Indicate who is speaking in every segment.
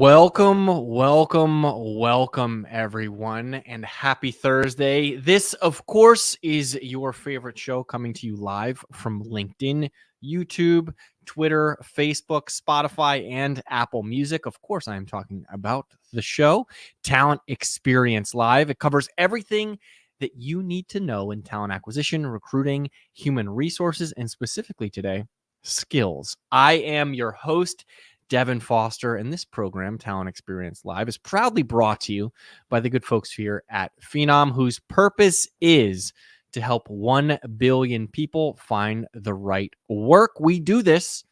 Speaker 1: Welcome, everyone, and happy Thursday. This, of course, is your favorite show coming to you live from LinkedIn, YouTube, Twitter, Facebook, Spotify, and Apple Music. Of course, I am talking about the show, Talent Experience Live. It covers everything that you need to know in talent acquisition, recruiting, human resources, and specifically today, skills. I am your host, Devin Foster, and this program, Talent Experience Live, is proudly brought to you by the good folks here at Phenom, whose purpose is to help 1 billion people find the right work. We do this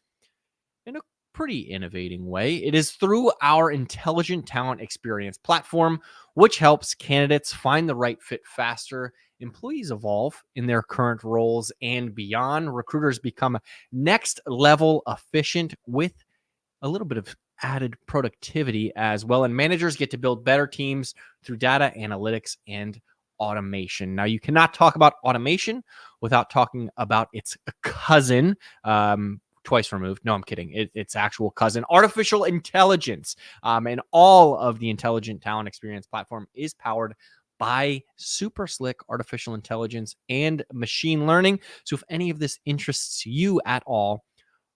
Speaker 1: in a pretty innovating way. It is through our intelligent talent experience platform, which helps candidates find the right fit faster, employees evolve in their current roles and beyond, recruiters become next level efficient with a little bit of added productivity as well. And managers get to build better teams through data analytics and automation. Now, you cannot talk about automation without talking about its cousin, twice removed. No, I'm kidding. It's actual cousin, artificial intelligence. And all of the intelligent talent experience platform is powered by super slick artificial intelligence and machine learning. So if any of this interests you at all,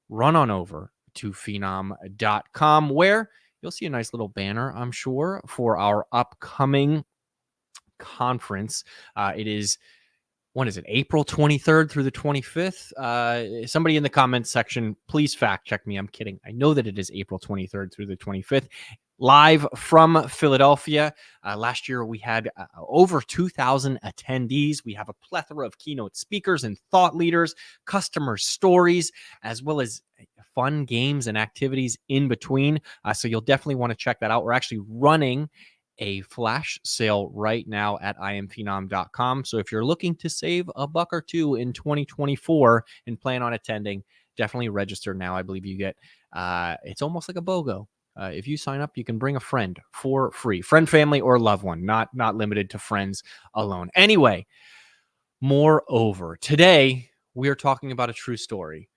Speaker 1: run on over to phenom.com, where you'll see a nice little banner, I'm sure, for our upcoming conference. It is, when is it, April 23rd through the 25th? Somebody in the comments section, please fact check me. I'm kidding. I know that it is April 23rd through the 25th. Live from Philadelphia. Last year, we had over 2,000 attendees. We have a plethora of keynote speakers and thought leaders, customer stories, as well as fun games and activities in between. So you'll definitely want to check that out. We're actually running a flash sale right now at imphenom.com. So if you're looking to save a buck or two in 2024 and plan on attending, definitely register now. I believe you get, it's almost like a BOGO. If you sign up, you can bring a friend for free, friend, family, or loved one, not limited to friends alone. Anyway, moreover, today we are talking about a true story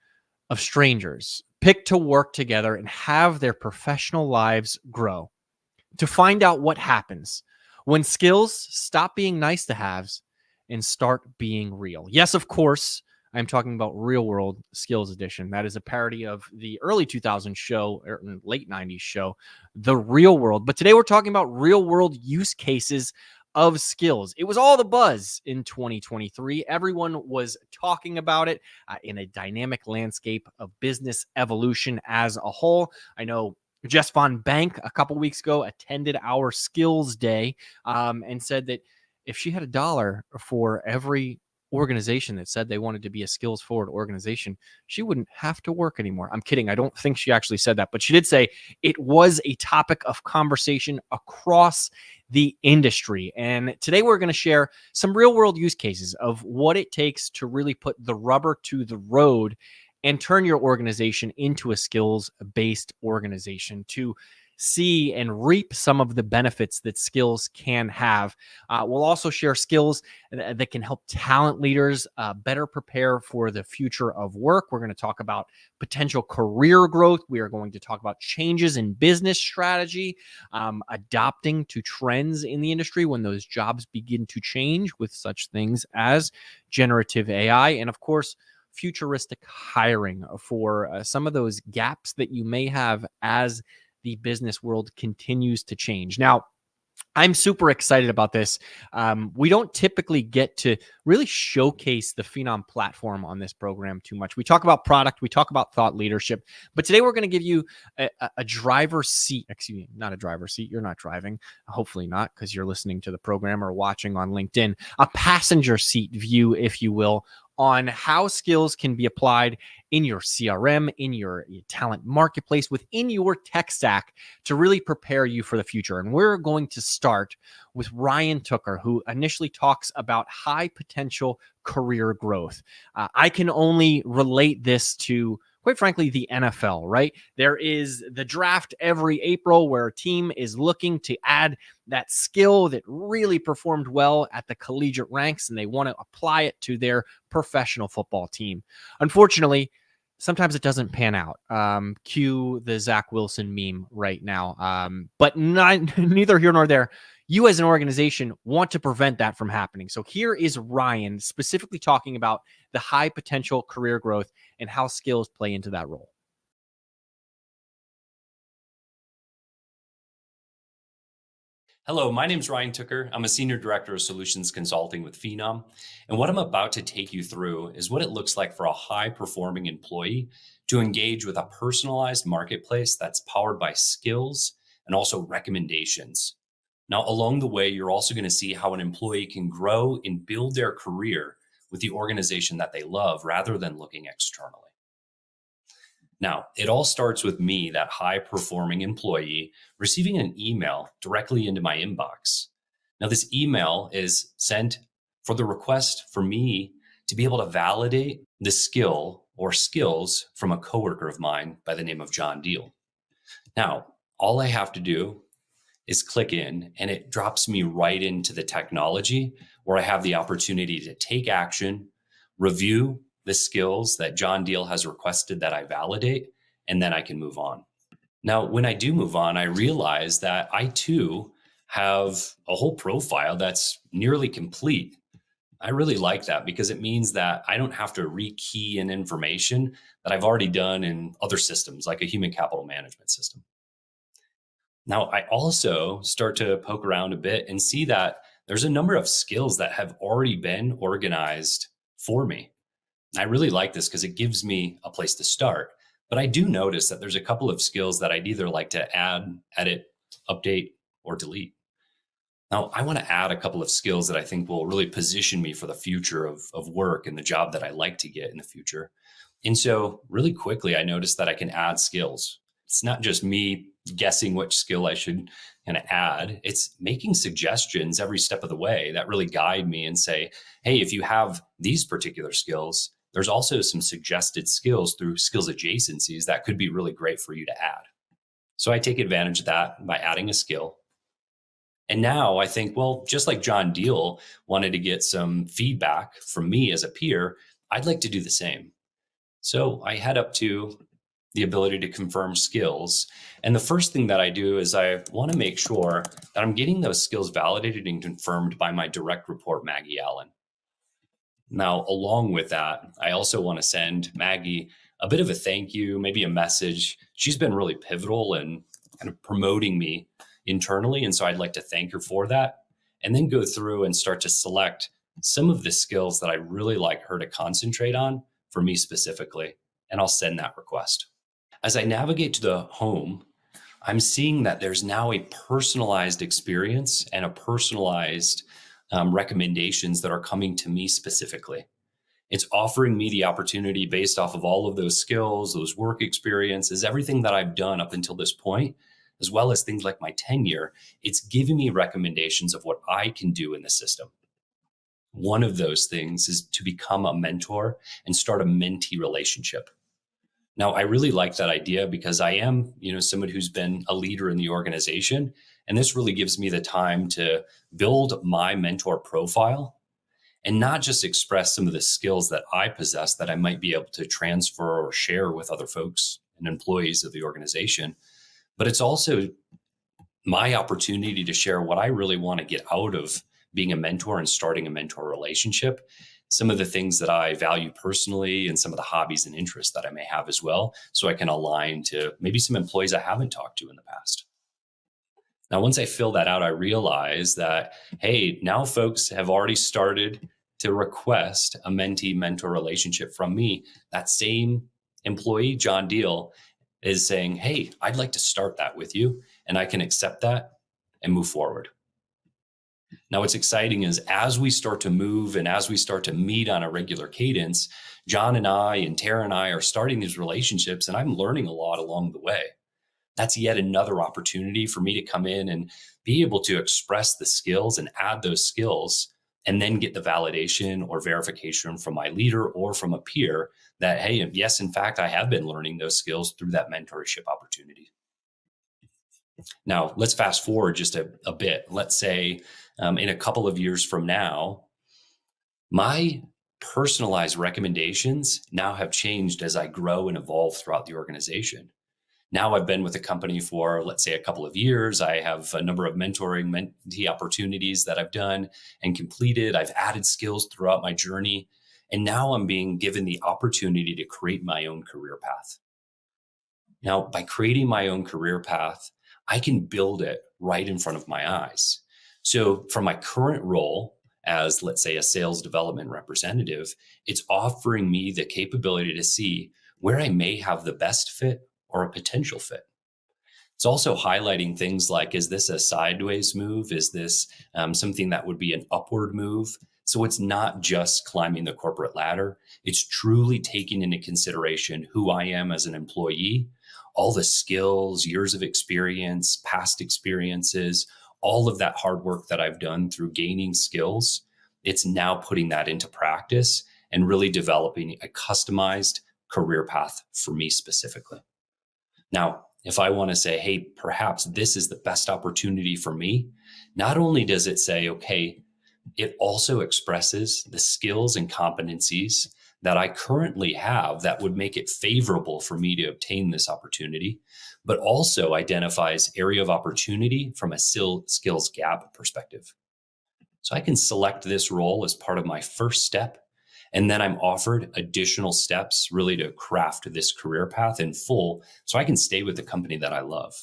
Speaker 1: of strangers picked to work together and have their professional lives grow. To find out what happens when skills stop being nice to haves and start being real. Yes, of course, I'm talking about Real World Skills Edition. That is a parody of the early 2000s show, or late 90s show, The Real World. But today we're talking about real world use cases of skills. It was all the buzz in 2023. Everyone was talking about it in a dynamic landscape of business evolution as a whole. I know Jess Von Bank a couple weeks ago attended our skills day and said that if she had $1 for every organization that said they wanted to be a skills forward organization, she wouldn't have to work anymore. I'm kidding. I don't think she actually said that, but she did say it was a topic of conversation across the industry. And today we're going to share some real world use cases of what it takes to really put the rubber to the road and turn your organization into a skills-based organization to see and reap some of the benefits that skills can have. We'll also share skills that can help talent leaders better prepare for the future of work. We're going to talk about potential career growth. We are going to talk about changes in business strategy, adapting to trends in the industry when those jobs begin to change with such things as generative AI, and of course, futuristic hiring for some of those gaps that you may have as the business world continues to change. Now, I'm super excited about this. We don't typically get to really showcase the Phenom platform on this program too much. We talk about product, we talk about thought leadership, but today we're going to give you a driver's seat. Excuse me, not a driver's seat. You're not driving. Hopefully not, because you're listening to the program or watching on LinkedIn. A passenger seat view, if you will, on how skills can be applied in your CRM, in your talent marketplace, within your tech stack to really prepare you for the future. And we're going to start with Ryan Tooker, who initially talks about high potential career growth. I can only relate this to, quite frankly, the NFL, right? There is the draft every April where a team is looking to add that skill that really performed well at the collegiate ranks, and they want to apply it to their professional football team. Unfortunately, sometimes it doesn't pan out. Cue the Zach Wilson meme right now. But neither here nor there. You as an organization want to prevent that from happening. So here is Ryan specifically talking about the high potential career growth and how skills play into that role.
Speaker 2: Hello, my name is Ryan Tooker. I'm a Senior Director of Solutions Consulting with Phenom. And what I'm about to take you through is what it looks like for a high-performing employee to engage with a personalized marketplace that's powered by skills and also recommendations. Now, along the way, you're also going to see how an employee can grow and build their career with the organization that they love rather than looking externally. Now, it all starts with me, that high performing employee, receiving an email directly into my inbox. Now, this email is sent for the request for me to be able to validate the skill or skills from a coworker of mine by the name of John Deal. Now, all I have to do is click in and it drops me right into the technology where I have the opportunity to take action, review the skills that John Deal has requested that I validate, and then I can move on. Now, when I do move on, I realize that I too have a whole profile that's nearly complete. I really like that because it means that I don't have to rekey in information that I've already done in other systems, like a human capital management system. Now, I also start to poke around a bit and see that there's a number of skills that have already been organized for me. I really like this because it gives me a place to start. But I do notice that there's a couple of skills that I'd either like to add, edit, update, or delete. Now, I want to add a couple of skills that I think will really position me for the future of work and the job that I like to get in the future. And so, really quickly, I noticed that I can add skills. It's not just me guessing which skill I should kind of add, it's making suggestions every step of the way that really guide me and say, hey, if you have these particular skills, there's also some suggested skills through skills adjacencies that could be really great for you to add. So I take advantage of that by adding a skill. And now I think, well, just like John Deal wanted to get some feedback from me as a peer, I'd like to do the same. So I head up to the ability to confirm skills. And the first thing that I do is I want to make sure that I'm getting those skills validated and confirmed by my direct report, Maggie Allen. Now, along with that, I also want to send Maggie a bit of a thank you, maybe a message. She's been really pivotal in kind of promoting me internally. And so I'd like to thank her for that. And then go through and start to select some of the skills that I really like her to concentrate on for me specifically. And I'll send that request. As I navigate to the home, I'm seeing that there's now a personalized experience and a personalized recommendations that are coming to me specifically. It's offering me the opportunity based off of all of those skills, those work experiences, everything that I've done up until this point, as well as things like my tenure. It's giving me recommendations of what I can do in the system. One of those things is to become a mentor and start a mentee relationship. Now, I really like that idea because I am, someone who's been a leader in the organization. And this really gives me the time to build my mentor profile and not just express some of the skills that I possess that I might be able to transfer or share with other folks and employees of the organization. But it's also my opportunity to share what I really want to get out of being a mentor and starting a mentor relationship, some of the things that I value personally and some of the hobbies and interests that I may have as well, so I can align to maybe some employees I haven't talked to in the past. Now, once I fill that out, I realize that, hey, now folks have already started to request a mentee-mentor relationship from me. That same employee, John Deal, is saying, hey, I'd like to start that with you, and I can accept that and move forward. Now, what's exciting is as we start to move and as we start to meet on a regular cadence, John and I and Tara and I are starting these relationships, and I'm learning a lot along the way. That's yet another opportunity for me to come in and be able to express the skills and add those skills and then get the validation or verification from my leader or from a peer that, hey, yes, in fact, I have been learning those skills through that mentorship opportunity. Now, let's fast forward just a bit. Let's say in a couple of years from now, my personalized recommendations now have changed as I grow and evolve throughout the organization. Now I've been with the company for, let's say, a couple of years. I have a number of mentoring, mentee opportunities that I've done and completed. I've added skills throughout my journey. And now I'm being given the opportunity to create my own career path. Now, by creating my own career path, I can build it right in front of my eyes. So from my current role as, let's say, a sales development representative, it's offering me the capability to see where I may have the best fit or a potential fit. It's also highlighting things like, is this a sideways move? Is this something that would be an upward move? So it's not just climbing the corporate ladder. It's truly taking into consideration who I am as an employee, all the skills, years of experience, past experiences, all of that hard work that I've done through gaining skills. It's now putting that into practice and really developing a customized career path for me specifically. Now, if I want to say, hey, perhaps this is the best opportunity for me, not only does it say, okay, it also expresses the skills and competencies that I currently have that would make it favorable for me to obtain this opportunity, but also identifies area of opportunity from a skills gap perspective. So I can select this role as part of my first step, and then I'm offered additional steps really to craft this career path in full so I can stay with the company that I love.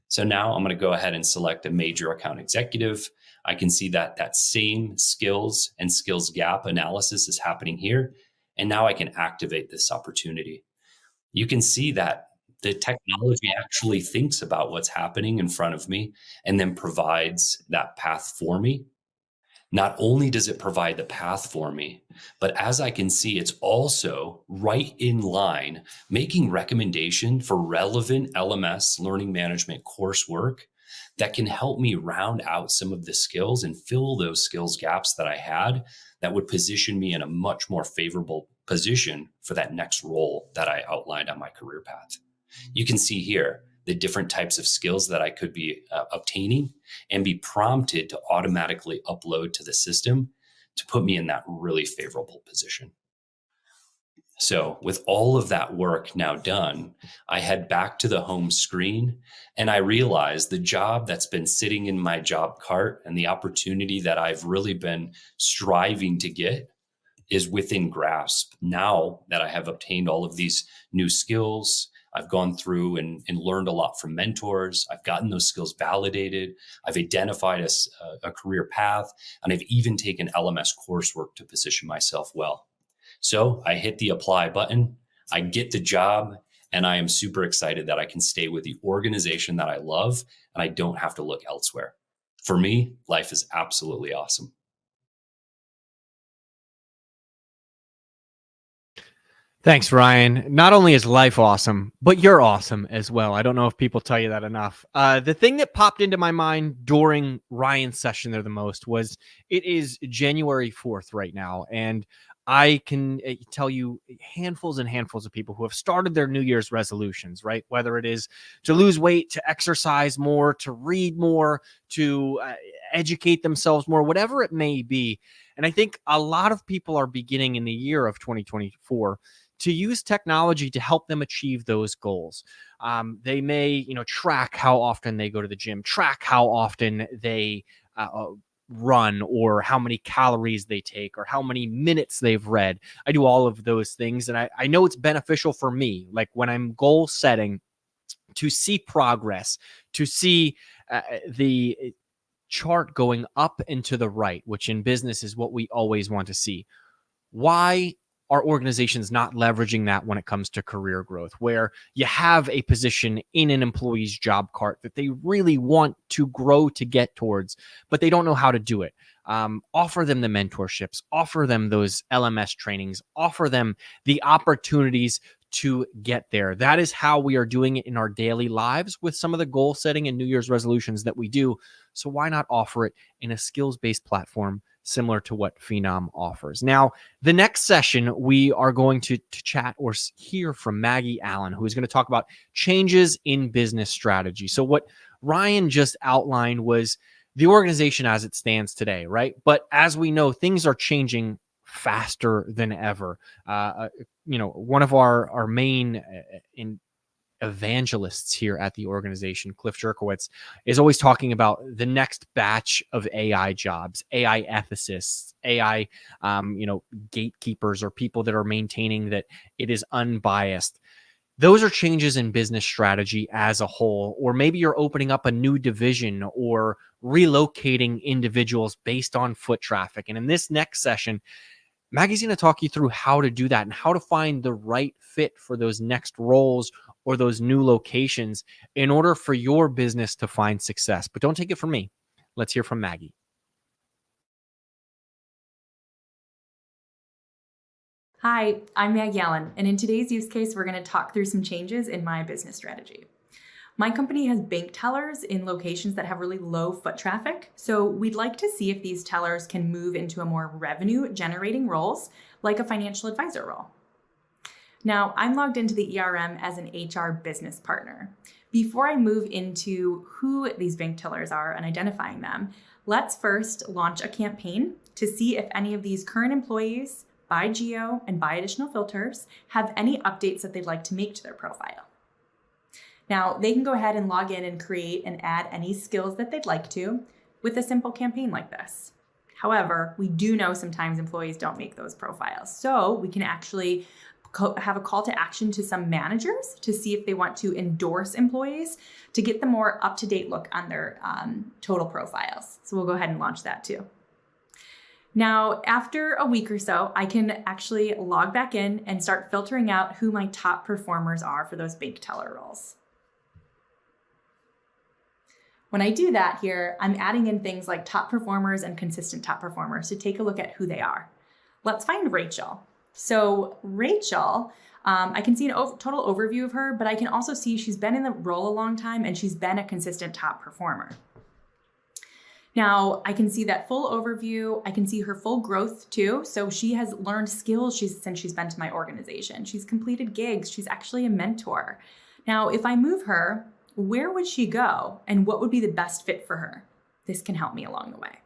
Speaker 2: So now I'm going to go ahead and select a major account executive. I can see that that same skills and skills gap analysis is happening here. And now I can activate this opportunity. You can see that the technology actually thinks about what's happening in front of me and then provides that path for me. Not only does it provide the path for me, but as I can see, it's also right in line, making recommendation for relevant LMS learning management coursework that can help me round out some of the skills and fill those skills gaps that I had that would position me in a much more favorable position for that next role that I outlined on my career path. You can see here the different types of skills that I could be obtaining and be prompted to automatically upload to the system to put me in that really favorable position. So with all of that work now done, I head back to the home screen and I realize the job that's been sitting in my job cart and the opportunity that I've really been striving to get is within grasp. Now that I have obtained all of these new skills, I've gone through and learned a lot from mentors. I've gotten those skills validated. I've identified a career path, and I've even taken LMS coursework to position myself well. So I hit the apply button, I get the job, and I am super excited that I can stay with the organization that I love, and I don't have to look elsewhere. For me, life is absolutely awesome.
Speaker 1: Thanks, Ryan. Not only is life awesome, but you're awesome as well. I don't know if people tell you that enough. The thing that popped into my mind during Ryan's session there the most was it is January 4th right now. And I can tell you handfuls and handfuls of people who have started their New Year's resolutions, right? Whether it is to lose weight, to exercise more, to read more, to educate themselves more, whatever it may be. And I think a lot of people are beginning in the year of 2024 to use technology to help them achieve those goals. They may, track how often they go to the gym, track how often they run, or how many calories they take, or how many minutes they've read. I do all of those things. And I know it's beneficial for me, like when I'm goal setting, to see progress, to see the chart going up and to the right, which in business is what we always want to see. Why are organizations not leveraging that when it comes to career growth, where you have a position in an employee's job cart that they really want to grow to get towards, but they don't know how to do it? Offer them the mentorships, offer them those LMS trainings, offer them the opportunities to get there. That is how we are doing it in our daily lives with some of the goal setting and New Year's resolutions that we do. So why not offer it in a skills-based platform similar to what Phenom offers? Now, the next session, we are going to chat or hear from Maggie Allen, who is going to talk about changes in business strategy. So what Ryan just outlined was the organization as it stands today, right? But as we know, things are changing faster than ever. One of our main in evangelists here at the organization, Cliff Jerkowitz, is always talking about the next batch of AI jobs, AI ethicists, AI, gatekeepers, or people that are maintaining that it is unbiased. Those are changes in business strategy as a whole, or maybe you're opening up a new division or relocating individuals based on foot traffic. And in this next session, Maggie's going to talk you through how to do that and how to find the right fit for those next roles or those new locations in order for your business to find success. But don't take it from me. Let's hear from Maggie.
Speaker 3: Hi, I'm Maggie Allen, and in today's use case, we're going to talk through some changes in my business strategy. My company has bank tellers in locations that have really low foot traffic, so we'd like to see if these tellers can move into a more revenue-generating roles, like a financial advisor role. Now, I'm logged into the ERM as an HR business partner. Before I move into who these bank tellers are and identifying them, let's first launch a campaign to see if any of these current employees, by geo and by additional filters, have any updates that they'd like to make to their profile. Now, they can go ahead and log in and create and add any skills that they'd like to with a simple campaign like this. However, we do know sometimes employees don't make those profiles. So we can actually have a call to action to some managers to see if they want to endorse employees to get the more up-to-date look on their total profiles. So we'll go ahead and launch that too. Now, after a week or so, I can actually log back in and start filtering out who my top performers are for those bank teller roles. When I do that here, I'm adding in things like top performers and consistent top performers to take a look at who they are. Let's find Rachel. So Rachel, I can see a total overview of her, but I can also see she's been in the role a long time and she's been a consistent top performer. Now, I can see that full overview. I can see her full growth too. So she has learned skills since she's been to my organization. She's completed gigs. She's actually a mentor. Now, if I move her, where would she go and what would be the best fit for her? This can help me along the way.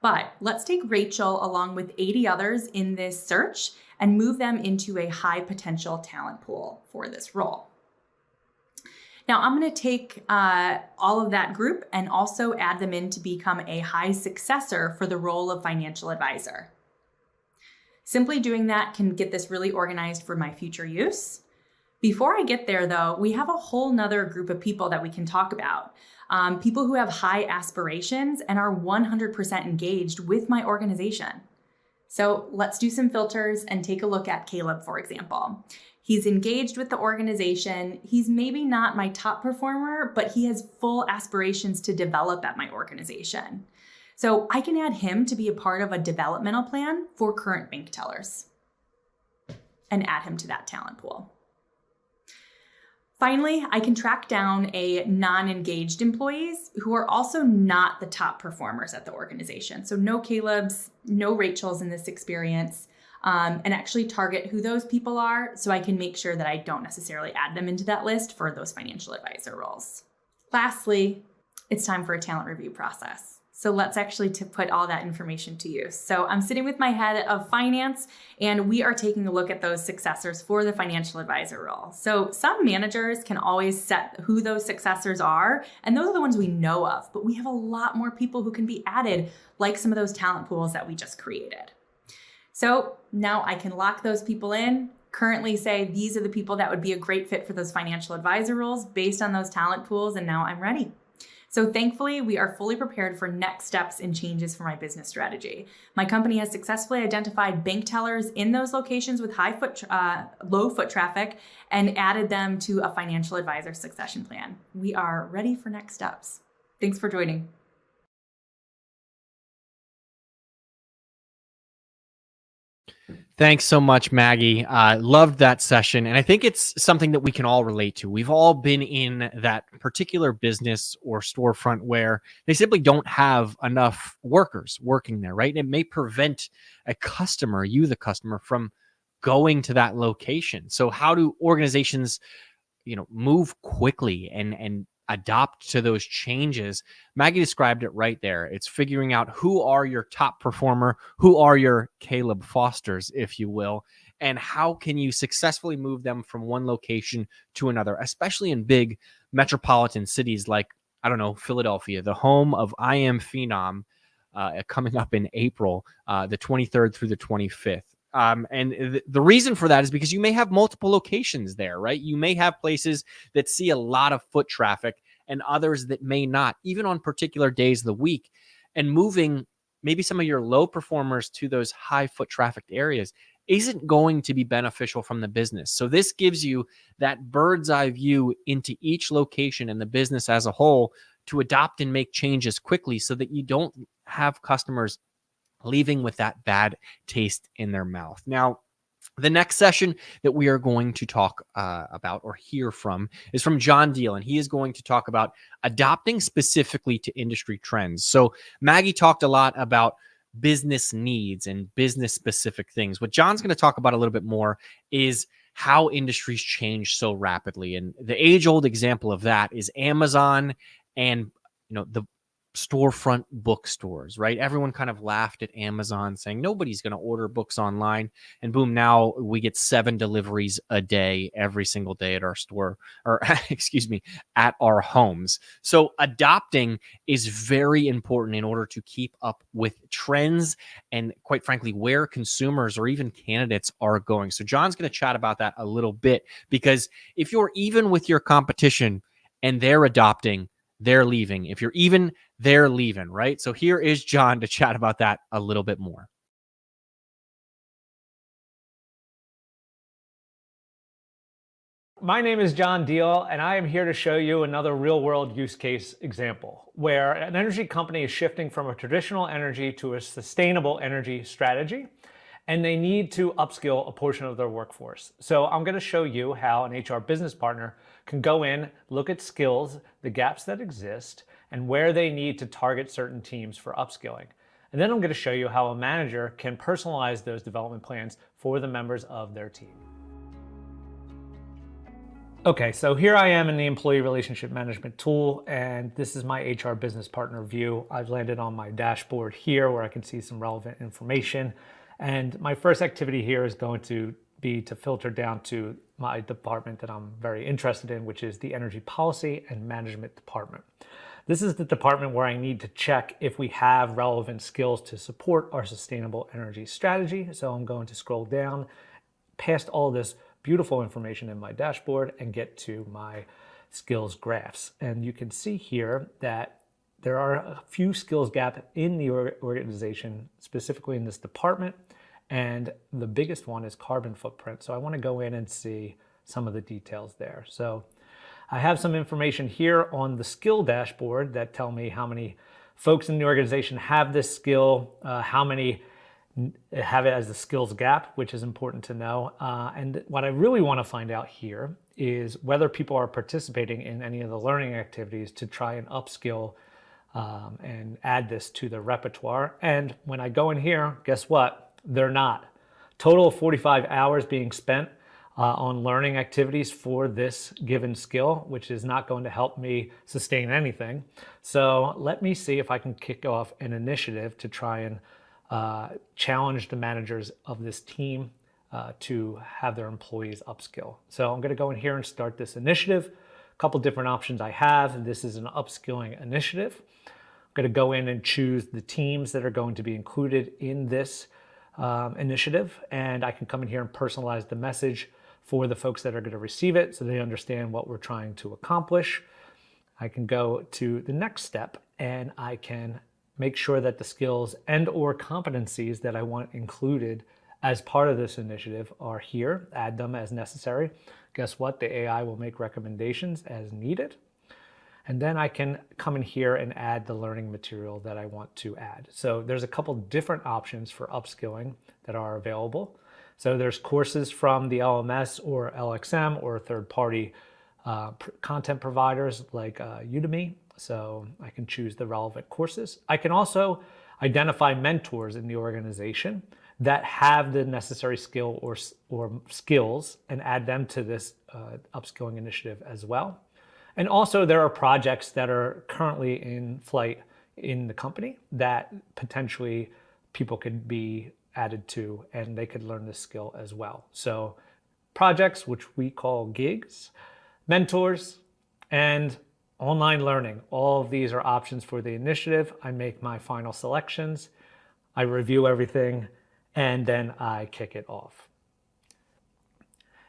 Speaker 3: But let's take Rachel along with 80 others in this search and move them into a high potential talent pool for this role. Now I'm going to take all of that group and also add them in to become a high successor for the role of financial advisor. Simply doing that can get this really organized for my future use. Before I get there though, we have a whole nother group of people that we can talk about. People who have high aspirations and are 100% engaged with my organization. So let's do some filters and take a look at Caleb, for example. He's engaged with the organization. He's maybe not my top performer, but he has full aspirations to develop at my organization. So I can add him to be a part of a developmental plan for current bank tellers and add him to that talent pool. Finally, I can track down a non-engaged employees who are also not the top performers at the organization. So no Caleb's, no Rachel's in this experience. And actually target who those people are so I can make sure that I don't necessarily add them into that list for those financial advisor roles. Lastly, it's time for a talent review process. So let's actually put all that information to use. So I'm sitting with my head of finance and we are taking a look at those successors for the financial advisor role. So some managers can always set who those successors are, and those are the ones we know of, but we have a lot more people who can be added, like some of those talent pools that we just created. So now I can lock those people in, currently say these are the people that would be a great fit for those financial advisor roles based on those talent pools, and now I'm ready. So thankfully, we are fully prepared for next steps and changes for my business strategy. My company has successfully identified bank tellers in those locations with low foot traffic and added them to a financial advisor succession plan. We are ready for next steps. Thanks for joining.
Speaker 1: Thanks so much, Maggie. Loved that session. And I think it's something that we can all relate to. We've all been in that particular business or storefront where they simply don't have enough workers working there, right? And it may prevent a customer, you, the customer, from going to that location. So how do organizations, move quickly and adopt to those changes, Maggie described it right there. It's figuring out who are your top performer, who are your Caleb Fosters, if you will, and how can you successfully move them from one location to another, especially in big metropolitan cities like, I don't know, Philadelphia, the home of I Am Phenom, coming up in April, the 23rd through the 25th. And the reason for that is because you may have multiple locations there, right? You may have places that see a lot of foot traffic and others that may not, even on particular days of the week. And moving maybe some of your low performers to those high foot trafficked areas isn't going to be beneficial from the business. So this gives you that bird's eye view into each location and the business as a whole to adopt and make changes quickly so that you don't have customers leaving with that bad taste in their mouth. Now, the next session that we are going to talk about or hear from is from John Deal, and he is going to talk about adopting specifically to industry trends. So Maggie talked a lot about business needs and business specific things. What John's going to talk about a little bit more is how industries change so rapidly. And the age old example of that is Amazon and, the storefront bookstores, right? Everyone kind of laughed at Amazon saying nobody's going to order books online. And boom, now we get 7 deliveries a day, every single day at our store, or excuse me, at our homes. So adopting is very important in order to keep up with trends and, quite frankly, where consumers or even candidates are going. So John's going to chat about that a little bit, because if you're even with your competition and they're adopting, they're leaving. If you're even, they're leaving, right? So here is John to chat about that a little bit more.
Speaker 4: My name is John Deal, and I am here to show you another real-world use case example where an energy company is shifting from a traditional energy to a sustainable energy strategy, and they need to upskill a portion of their workforce. So I'm going to show you how an HR business partner can go in, look at skills, the gaps that exist, and where they need to target certain teams for upskilling. And then I'm going to show you how a manager can personalize those development plans for the members of their team. Okay, so here I am in the employee relationship management tool, and this is my HR business partner view. I've landed on my dashboard here where I can see some relevant information. And my first activity here is going to be to filter down to my department that I'm very interested in, which is the Energy Policy and Management Department. This is the department where I need to check if we have relevant skills to support our sustainable energy strategy. So I'm going to scroll down past all this beautiful information in my dashboard and get to my skills graphs. And you can see here that there are a few skills gaps in the organization, specifically in this department. And the biggest one is carbon footprint. So I want to go in and see some of the details there. So I have some information here on the skill dashboard that tell me how many folks in the organization have this skill, how many have it as a skills gap, which is important to know. And what I really want to find out here is whether people are participating in any of the learning activities to try and upskill and add this to their repertoire. And when I go in here, guess what? They're not. Total of 45 hours being spent on learning activities for this given skill, which is not going to help me sustain anything. So let me see if I can kick off an initiative to try and challenge the managers of this team to have their employees upskill. So I'm going to go in here and start this initiative. A couple different options I have. This is an upskilling initiative. I'm going to go in and choose the teams that are going to be included in this initiative, and I can come in here and personalize the message for the folks that are going to receive it so they understand what we're trying to accomplish. I can go to the next step and I can make sure that the skills and or competencies that I want included as part of this initiative are here, add them as necessary. Guess what? The AI will make recommendations as needed. And then I can come in here and add the learning material that I want to add. So there's a couple different options for upskilling that are available. So there's courses from the LMS or LXM or third-party content providers like Udemy. So I can choose the relevant courses. I can also identify mentors in the organization that have the necessary skill or skills and add them to this upskilling initiative as well. And also there are projects that are currently in flight in the company that potentially people could be added to and they could learn this skill as well. So projects, which we call gigs, mentors, and online learning. All of these are options for the initiative. I make my final selections, I review everything, and then I kick it off.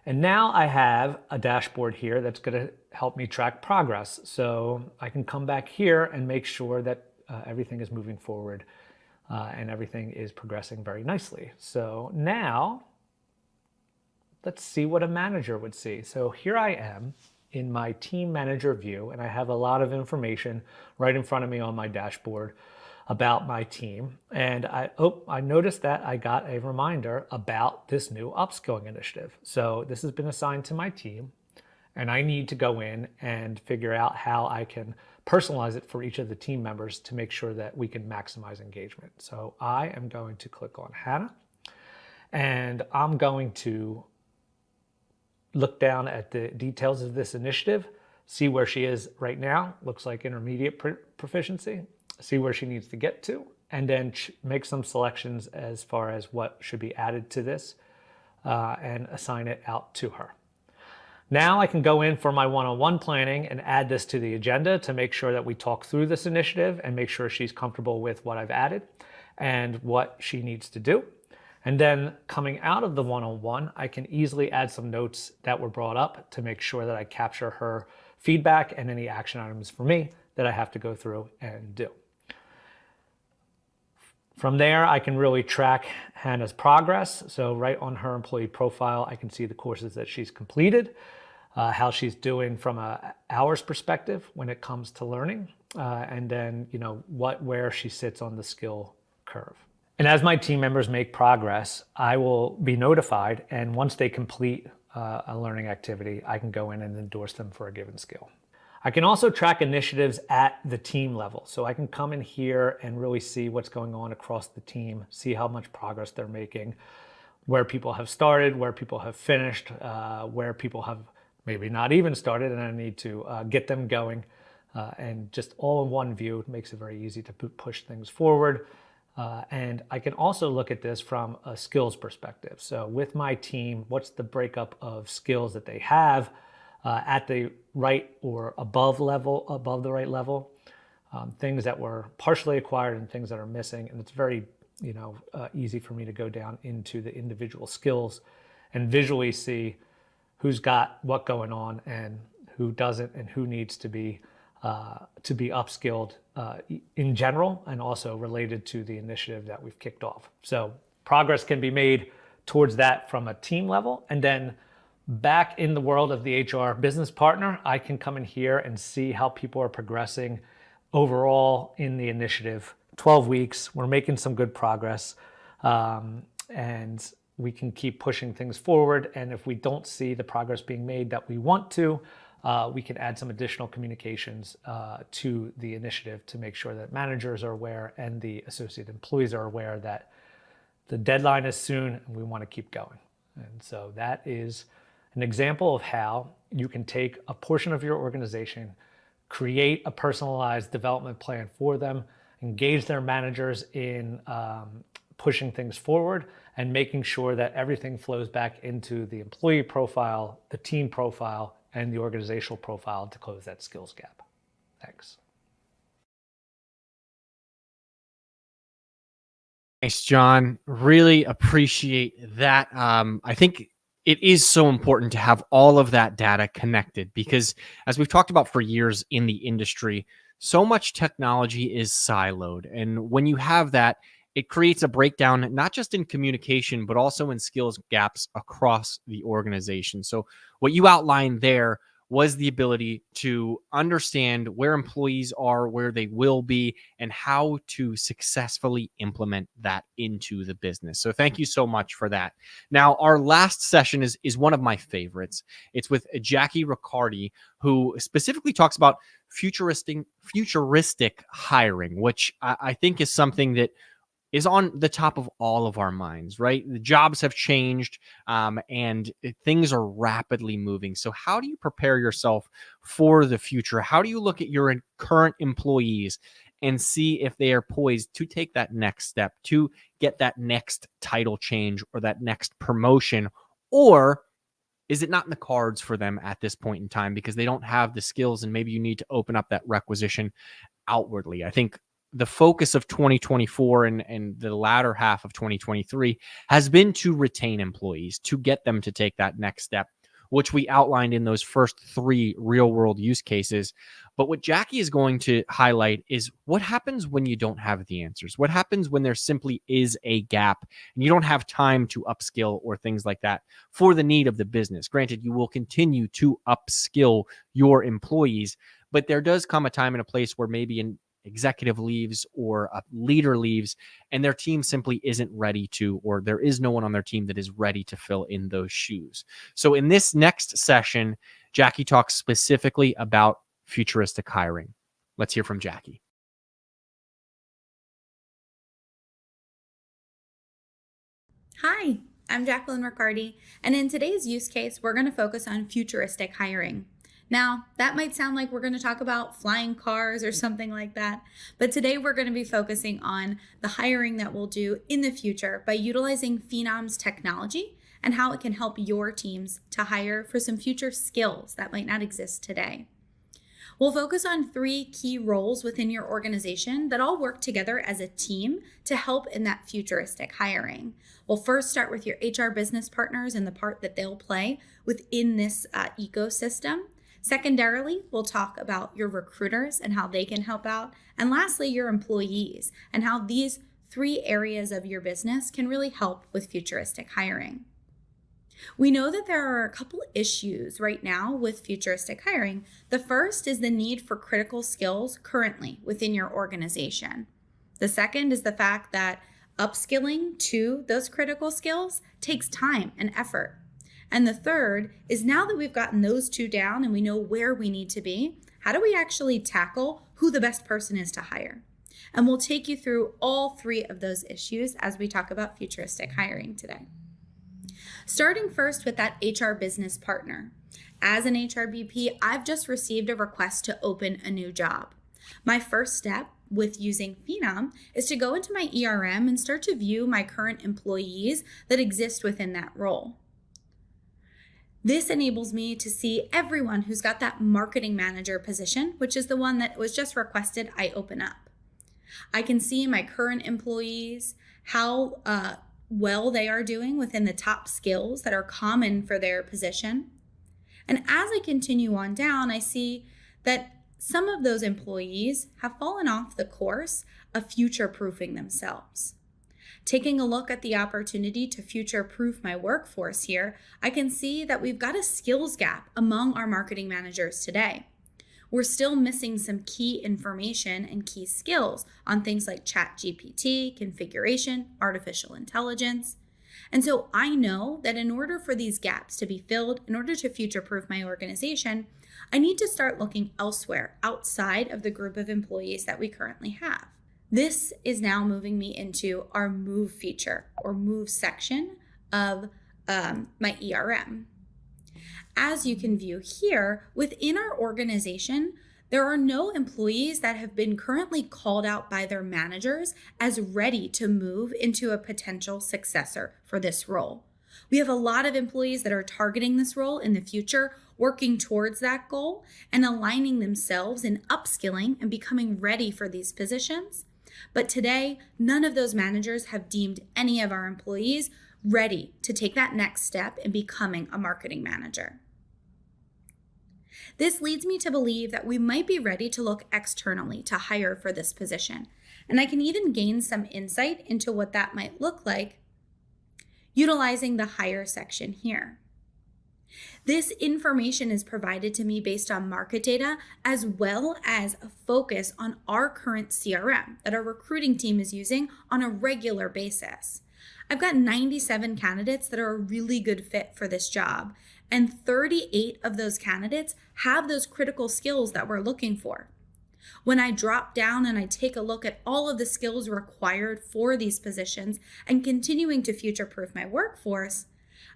Speaker 4: And now I have a dashboard here that's going to help me track progress. So I can come back here and make sure that everything is moving forward and everything is progressing very nicely. So now let's see what a manager would see. So here I am in my team manager view, and I have a lot of information right in front of me on my dashboard about my team. And I noticed that I got a reminder about this new upskilling initiative. So this has been assigned to my team, and I need to go in and figure out how I can personalize it for each of the team members to make sure that we can maximize engagement. So I am going to click on Hannah, and I'm going to look down at the details of this initiative, see where she is right now, looks like intermediate proficiency, see where she needs to get to, and then make some selections as far as what should be added to this and assign it out to her. Now I can go in for my one-on-one planning and add this to the agenda to make sure that we talk through this initiative and make sure she's comfortable with what I've added and what she needs to do. And then coming out of the one-on-one, I can easily add some notes that were brought up to make sure that I capture her feedback and any action items for me that I have to go through and do. From there, I can really track Hannah's progress. So right on her employee profile, I can see the courses that she's completed, how she's doing from a hours perspective when it comes to learning, and then where she sits on the skill curve. And as my team members make progress, I will be notified, and once they complete a learning activity, I can go in and endorse them for a given skill. I can also track initiatives at the team level. So I can come in here and really see what's going on across the team, see how much progress they're making, where people have started, where people have finished, where people have maybe not even started, and I need to get them going. And just all in one view, it makes it very easy to push things forward. And I can also look at this from a skills perspective. So with my team, what's the breakup of skills that they have at the right or above the right level, things that were partially acquired and things that are missing. And it's very easy for me to go down into the individual skills and visually see who's got what going on and who doesn't and who needs to be upskilled in general and also related to the initiative that we've kicked off. So progress can be made towards that from a team level. And then back in the world of the HR business partner, I can come in here and see how people are progressing overall in the initiative. 12 weeks, we're making some good progress, and we can keep pushing things forward. And if we don't see the progress being made that we want to, we can add some additional communications to the initiative to make sure that managers are aware and the associate employees are aware that the deadline is soon and we want to keep going. And so that is an example of how you can take a portion of your organization, create a personalized development plan for them, engage their managers in pushing things forward and making sure that everything flows back into the employee profile, the team profile, and the organizational profile to close that skills gap. Thanks.
Speaker 1: Thanks, John. Really appreciate that. I think it is so important to have all of that data connected because, as we've talked about for years in the industry, so much technology is siloed. And when you have that, it creates a breakdown, not just in communication, but also in skills gaps across the organization. So what you outlined there was the ability to understand where employees are, where they will be, and how to successfully implement that into the business. So thank you so much for that. Now, our last session is one of my favorites. It's with Jackie Riccardi, who specifically talks about futuristic hiring, which I think is something that is on the top of all of our minds, right? The jobs have changed, and things are rapidly moving. So, how do you prepare yourself for the future? How do you look at your current employees and see if they are poised to take that next step, to get that next title change or that next promotion? Or is it not in the cards for them at this point in time because they don't have the skills, and maybe you need to open up that requisition outwardly? I think the focus of 2024 and the latter half of 2023 has been to retain employees, to get them to take that next step, which we outlined in those first 3 real world use cases. But what Jackie is going to highlight is what happens when you don't have the answers. What happens when there simply is a gap and you don't have time to upskill or things like that for the need of the business. Granted, you will continue to upskill your employees, but there does come a time and a place where maybe an executive leaves or a leader leaves and their team simply isn't ready to, or there is no one on their team that is ready to fill in those shoes. So in this next session, Jackie talks specifically about futuristic hiring. Let's hear from Jackie.
Speaker 5: Hi, I'm Jacqueline Riccardi, and in today's use case, we're going to focus on futuristic hiring. Now, that might sound like we're going to talk about flying cars or something like that, but today we're going to be focusing on the hiring that we'll do in the future by utilizing Phenom's technology and how it can help your teams to hire for some future skills that might not exist today. We'll focus on 3 key roles within your organization that all work together as a team to help in that futuristic hiring. We'll first start with your HR business partners and the part that they'll play within this ecosystem. Secondarily, we'll talk about your recruiters and how they can help out. And lastly, your employees and how these 3 areas of your business can really help with futuristic hiring. We know that there are a couple issues right now with futuristic hiring. The first is the need for critical skills currently within your organization. The second is the fact that upskilling to those critical skills takes time and effort. And the third is, now that we've gotten those 2 down and we know where we need to be, how do we actually tackle who the best person is to hire? And we'll take you through all 3 of those issues as we talk about futuristic hiring today. Starting first with that HR business partner. As an HRBP, I've just received a request to open a new job. My first step with using Phenom is to go into my ERM and start to view my current employees that exist within that role. This enables me to see everyone who's got that marketing manager position, which is the one that was just requested I open up. I can see my current employees, how well they are doing within the top skills that are common for their position. And as I continue on down, I see that some of those employees have fallen off the course of future-proofing themselves. Taking a look at the opportunity to future-proof my workforce here, I can see that we've got a skills gap among our marketing managers today. We're still missing some key information and key skills on things like ChatGPT, configuration, artificial intelligence. And so I know that in order for these gaps to be filled, in order to future-proof my organization, I need to start looking elsewhere outside of the group of employees that we currently have. This is now moving me into our move feature or move section of my ERM. As you can view here, within our organization, there are no employees that have been currently called out by their managers as ready to move into a potential successor for this role. We have a lot of employees that are targeting this role in the future, working towards that goal and aligning themselves in upskilling and becoming ready for these positions. But today, none of those managers have deemed any of our employees ready to take that next step in becoming a marketing manager. This leads me to believe that we might be ready to look externally to hire for this position. And I can even gain some insight into what that might look like utilizing the hire section here. This information is provided to me based on market data as well as a focus on our current CRM that our recruiting team is using on a regular basis. I've got 97 candidates that are a really good fit for this job, and 38 of those candidates have those critical skills that we're looking for. When I drop down and I take a look at all of the skills required for these positions and continuing to future-proof my workforce,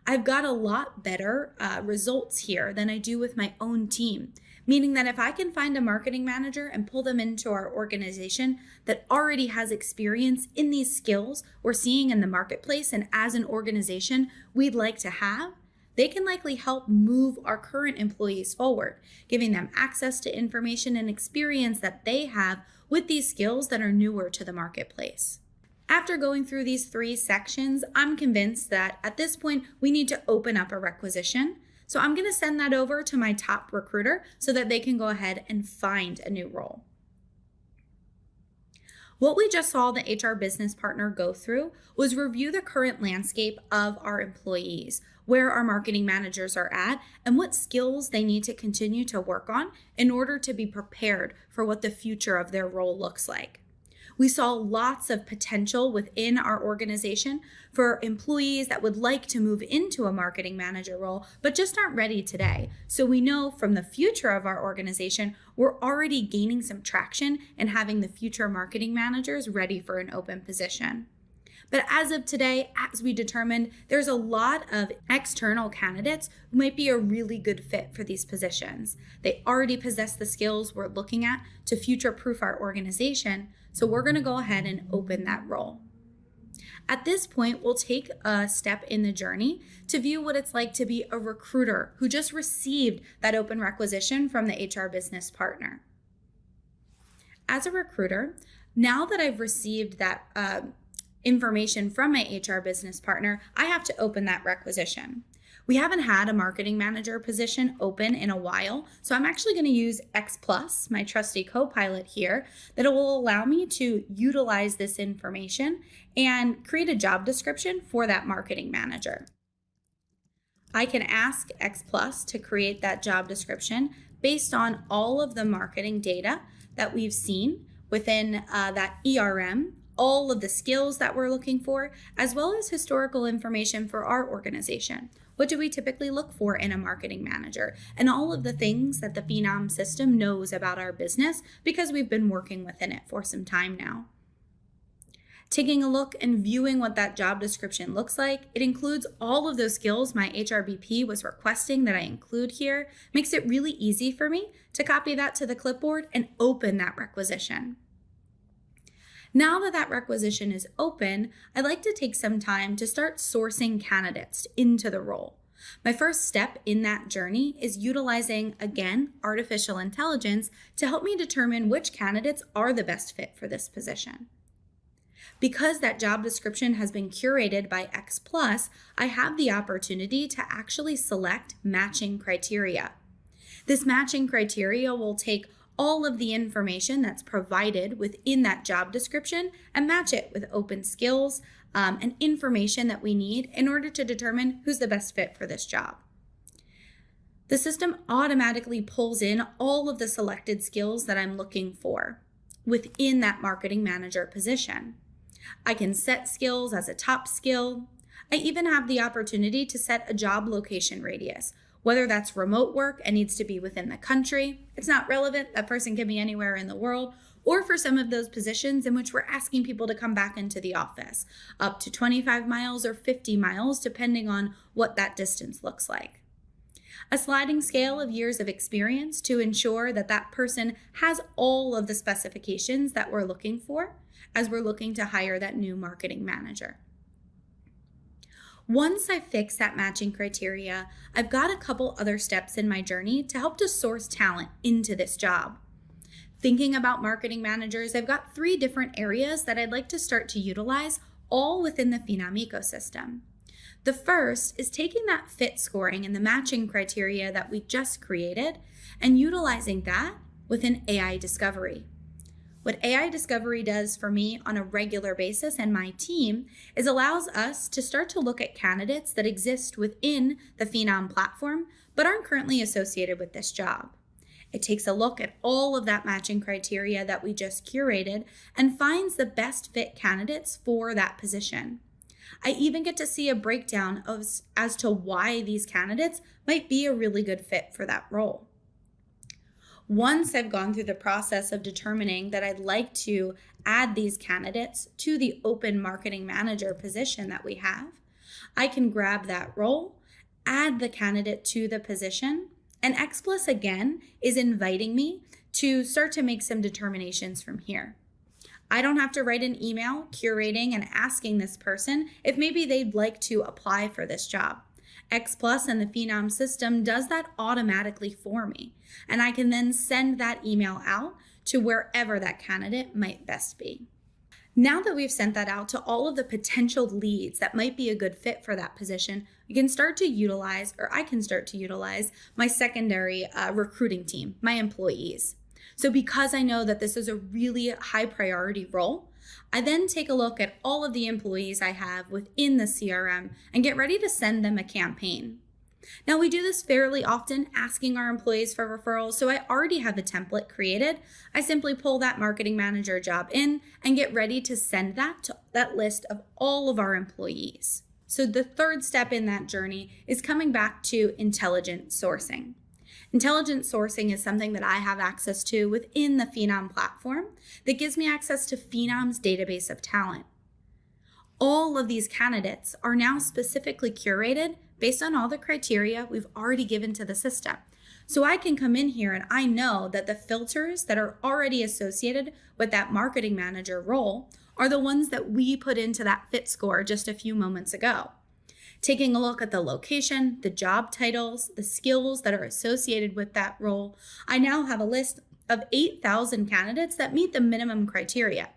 Speaker 5: I've got a lot better results here than I do with my own team. Meaning that if I can find a marketing manager and pull them into our organization that already has experience in these skills we're seeing in the marketplace and as an organization we'd like to have, they can likely help move our current employees forward, giving them access to information and experience that they have with these skills that are newer to the marketplace. After going through these 3 sections, I'm convinced that at this point we need to open up a requisition. So I'm going to send that over to my top recruiter so that they can go ahead and find a new role. What we just saw the HR business partner go through was review the current landscape of our employees, where our marketing managers are at, and what skills they need to continue to work on in order to be prepared for what the future of their role looks like. We saw lots of potential within our organization for employees that would like to move into a marketing manager role, but just aren't ready today. So we know from the future of our organization, we're already gaining some traction and having the future marketing managers ready for an open position. But as of today, as we determined, there's a lot of external candidates who might be a really good fit for these positions. They already possess the skills we're looking at to future-proof our organization, so we're going to go ahead and open that role. At this point, we'll take a step in the journey to view what it's like to be a recruiter who just received that open requisition from the HR business partner. As a recruiter, now that I've received that information from my HR business partner, I have to open that requisition. We haven't had a marketing manager position open in a while, so I'm actually going to use X Plus, my trusty co-pilot here, that will allow me to utilize this information and create a job description for that marketing manager. I can ask X Plus to create that job description based on all of the marketing data that we've seen within that ERM, all of the skills that we're looking for, as well as historical information for our organization. What do we typically look for in a marketing manager? And all of the things that the Phenom system knows about our business because we've been working within it for some time now. Taking a look and viewing what that job description looks like, it includes all of those skills my HRBP was requesting that I include here, makes it really easy for me to copy that to the clipboard and open that requisition. Now that that requisition is open, I'd like to take some time to start sourcing candidates into the role. My first step in that journey is utilizing, again, artificial intelligence to help me determine which candidates are the best fit for this position. Because that job description has been curated by X Plus, I have the opportunity to actually select matching criteria. This matching criteria will take all of the information that's provided within that job description and match it with open skills and information that we need in order to determine who's the best fit for this job. The system automatically pulls in all of the selected skills that I'm looking for within that marketing manager position. I can set skills as a top skill. I even have the opportunity to set a job location radius. Whether that's remote work and needs to be within the country, it's not relevant, that person can be anywhere in the world, or for some of those positions in which we're asking people to come back into the office, up to 25 miles or 50 miles, depending on what that distance looks like. A sliding scale of years of experience to ensure that that person has all of the specifications that we're looking for as we're looking to hire that new marketing manager. Once I fix that matching criteria, I've got a couple other steps in my journey to help to source talent into this job. Thinking about marketing managers, I've got 3 different areas that I'd like to start to utilize, all within the Phenom ecosystem. The first is taking that fit scoring and the matching criteria that we just created and utilizing that within AI discovery. What AI discovery does for me on a regular basis and my team is allows us to start to look at candidates that exist within the Phenom platform but aren't currently associated with this job. It takes a look at all of that matching criteria that we just curated and finds the best fit candidates for that position. I even get to see a breakdown as to why these candidates might be a really good fit for that role. Once I've gone through the process of determining that I'd like to add these candidates to the open marketing manager position that we have, I can grab that role, add the candidate to the position, and XPlus again is inviting me to start to make some determinations from here. I don't have to write an email curating and asking this person if maybe they'd like to apply for this job. XPlus and the Phenom system does that automatically for me, and I can then send that email out to wherever that candidate might best be. Now that we've sent that out to all of the potential leads that might be a good fit for that position, we can start to utilize, or I can start to utilize, my secondary recruiting team, my employees. So because I know that this is a really high priority role, I then take a look at all of the employees I have within the CRM and get ready to send them a campaign. Now we do this fairly often, asking our employees for referrals, so I already have a template created. I simply pull that marketing manager job in and get ready to send that to that list of all of our employees. So the third step in that journey is coming back to intelligent sourcing. Intelligent sourcing is something that I have access to within the Phenom platform that gives me access to Phenom's database of talent. All of these candidates are now specifically curated based on all the criteria we've already given to the system. So I can come in here and I know that the filters that are already associated with that marketing manager role are the ones that we put into that fit score just a few moments ago. Taking a look at the location, the job titles, the skills that are associated with that role, I now have a list of 8,000 candidates that meet the minimum criteria.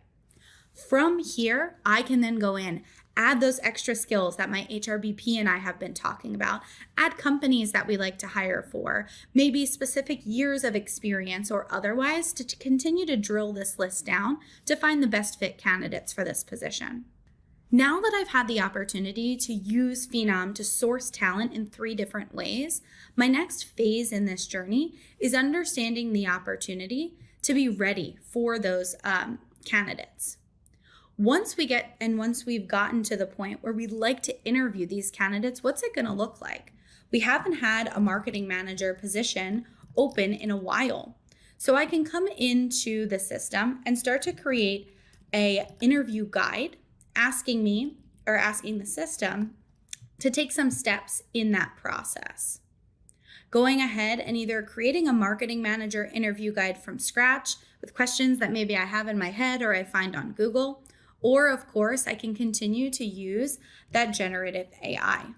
Speaker 5: From here, I can then go in, add those extra skills that my HRBP and I have been talking about, add companies that we like to hire for, maybe specific years of experience or otherwise to continue to drill this list down to find the best fit candidates for this position. Now that I've had the opportunity to use Phenom to source talent in 3 different ways, my next phase in this journey is understanding the opportunity to be ready for those candidates. Once we've gotten to the point where we'd like to interview these candidates, what's it going to look like? We haven't had a marketing manager position open in a while. So I can come into the system and start to create an interview guide asking the system to take some steps in that process. Going ahead and either creating a marketing manager interview guide from scratch with questions that maybe I have in my head or I find on Google, or of course, I can continue to use that generative AI.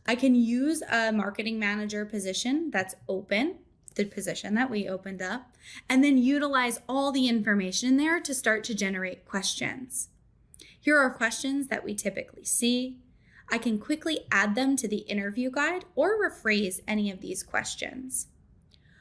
Speaker 5: I can use a marketing manager position that's open, the position that we opened up, and then utilize all the information in there to start to generate questions. Here are questions that we typically see. I can quickly add them to the interview guide or rephrase any of these questions.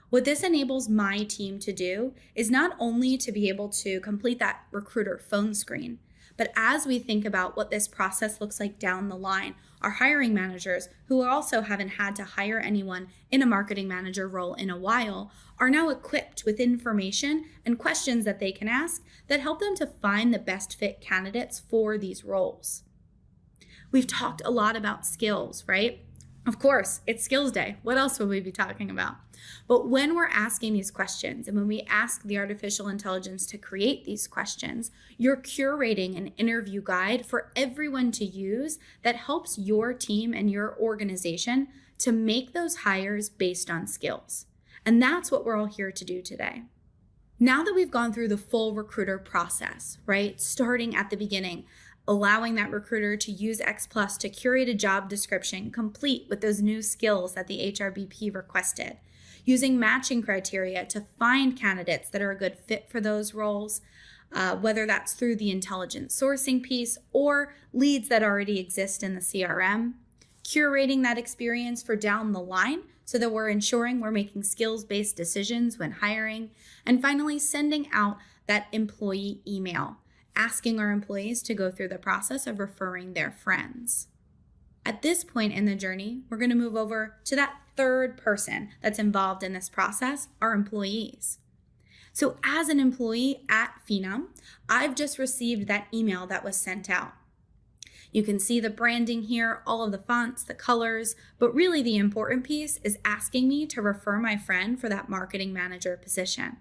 Speaker 5: What this enables my team to do is not only to be able to complete that recruiter phone screen, but as we think about what this process looks like down the line, our hiring managers, who also haven't had to hire anyone in a marketing manager role in a while, are now equipped with information and questions that they can ask that help them to find the best fit candidates for these roles. We've talked a lot about skills, right? Of course, it's Skills Day. What else will we be talking about? But when we're asking these questions and when we ask the artificial intelligence to create these questions, you're curating an interview guide for everyone to use that helps your team and your organization to make those hires based on skills. And that's what we're all here to do today. Now that we've gone through the full recruiter process, right? Starting at the beginning, allowing that recruiter to use XPlus to curate a job description complete with those new skills that the HRBP requested, using matching criteria to find candidates that are a good fit for those roles, whether that's through the intelligent sourcing piece or leads that already exist in the CRM, curating that experience for down the line so that we're ensuring we're making skills-based decisions when hiring, and finally sending out that employee email, asking our employees to go through the process of referring their friends. At this point in the journey, we're going to move over to that third person that's involved in this process, our employees. So as an employee at Phenom, I've just received that email that was sent out. You can see the branding here, all of the fonts, the colors, but really the important piece is asking me to refer my friend for that marketing manager position.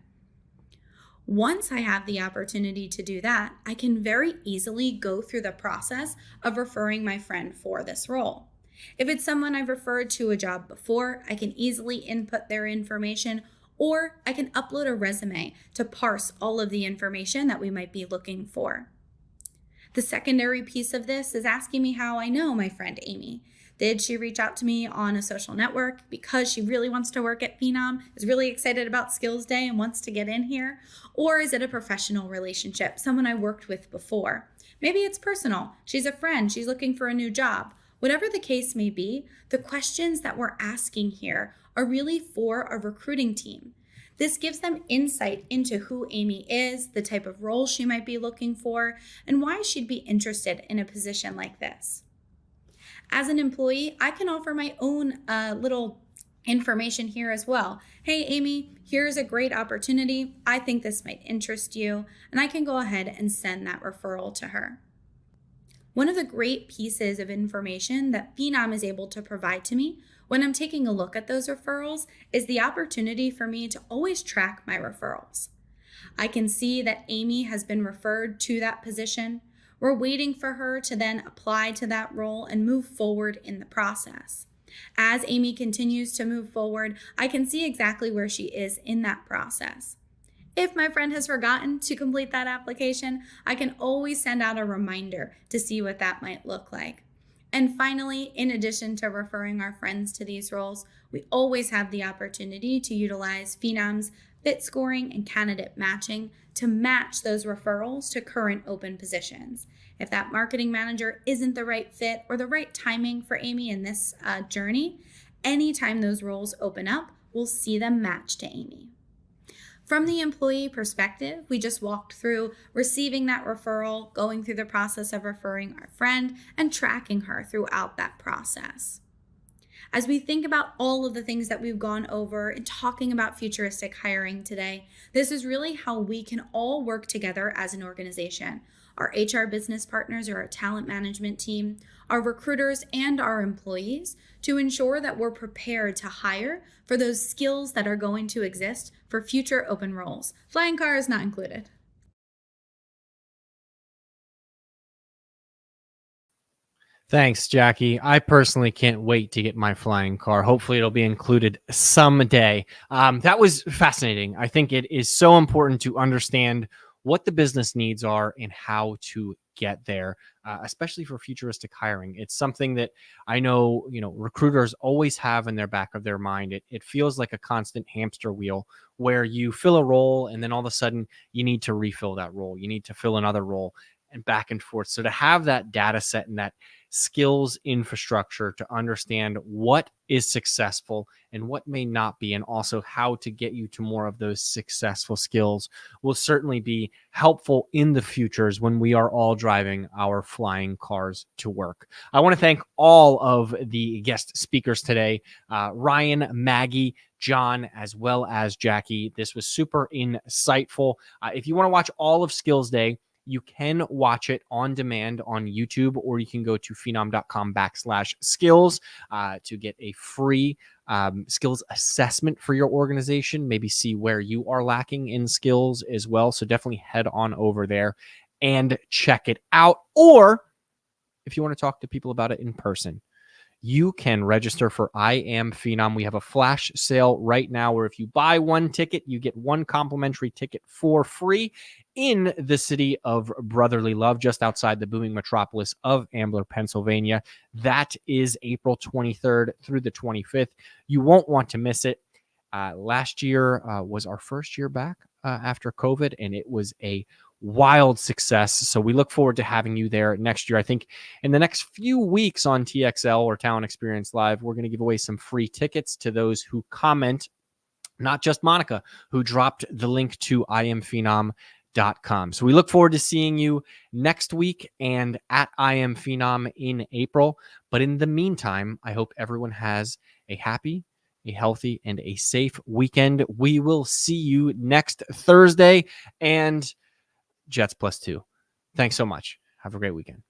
Speaker 5: Once I have the opportunity to do that, I can very easily go through the process of referring my friend for this role. If it's someone I've referred to a job before, I can easily input their information, or I can upload a resume to parse all of the information that we might be looking for. The secondary piece of this is asking me how I know my friend Amy. Did she reach out to me on a social network because she really wants to work at Phenom, is really excited about Skills Day and wants to get in here? Or is it a professional relationship, someone I worked with before? Maybe it's personal. She's a friend. She's looking for a new job. Whatever the case may be, the questions that we're asking here are really for a recruiting team. This gives them insight into who Amy is, the type of role she might be looking for, and why she'd be interested in a position like this. As an employee, I can offer my own little information here as well. Hey, Amy, here's a great opportunity. I think this might interest you, and I can go ahead and send that referral to her. One of the great pieces of information that Phenom is able to provide to me when I'm taking a look at those referrals is the opportunity for me to always track my referrals. I can see that Amy has been referred to that position. We're waiting for her to then apply to that role and move forward in the process. As Amy continues to move forward, I can see exactly where she is in that process. If my friend has forgotten to complete that application, I can always send out a reminder to see what that might look like. And finally, in addition to referring our friends to these roles, we always have the opportunity to utilize Phenom's fit scoring and candidate matching to match those referrals to current open positions. If that marketing manager isn't the right fit or the right timing for Amy in this journey, anytime those roles open up, we'll see them match to Amy. From the employee perspective, we just walked through receiving that referral, going through the process of referring our friend, and tracking her throughout that process. As we think about all of the things that we've gone over and talking about futuristic hiring today, this is really how we can all work together as an organization. Our HR business partners or our talent management team, our recruiters, and our employees to ensure that we're prepared to hire for those skills that are going to exist for future open roles. Flying car is not included.
Speaker 1: Thanks, Jackie. I personally can't wait to get my flying car. Hopefully it'll be included someday. That was fascinating. I think it is so important to understand what the business needs are and how to get there, especially for futuristic hiring. It's something that I know, recruiters always have in their back of their mind. It feels like a constant hamster wheel where you fill a role and then all of a sudden you need to refill that role. You need to fill another role and back and forth. So to have that data set and that skills infrastructure to understand what is successful and what may not be, and also how to get you to more of those successful skills will certainly be helpful in the futures when we are all driving our flying cars to work. I want to thank all of the guest speakers today, Ryan, Maggie, John, as well as Jackie. This was super insightful. If you want to watch all of Skills Day, you can watch it on demand on YouTube, or you can go to phenom.com/skills to get a free skills assessment for your organization, maybe see where you are lacking in skills as well. So definitely head on over there and check it out. Or if you want to talk to people about it in person, you can register for I Am Phenom. We have a flash sale right now where if you buy one ticket, you get one complimentary ticket for free in the city of brotherly love, just outside the booming metropolis of Ambler, Pennsylvania. That is April 23rd through the 25th. You won't want to miss it. Last year was our first year back after COVID, and it was a wild success. So we look forward to having you there next year. I think in the next few weeks on TXL or Talent Experience Live, we're going to give away some free tickets to those who comment, not just Monica, who dropped the link to IamPhenom.com. So we look forward to seeing you next week and at I Am Phenom in April. But in the meantime, I hope everyone has a happy, a healthy, and a safe weekend. We will see you next Thursday, and Jets +2. Thanks so much. Have a great weekend.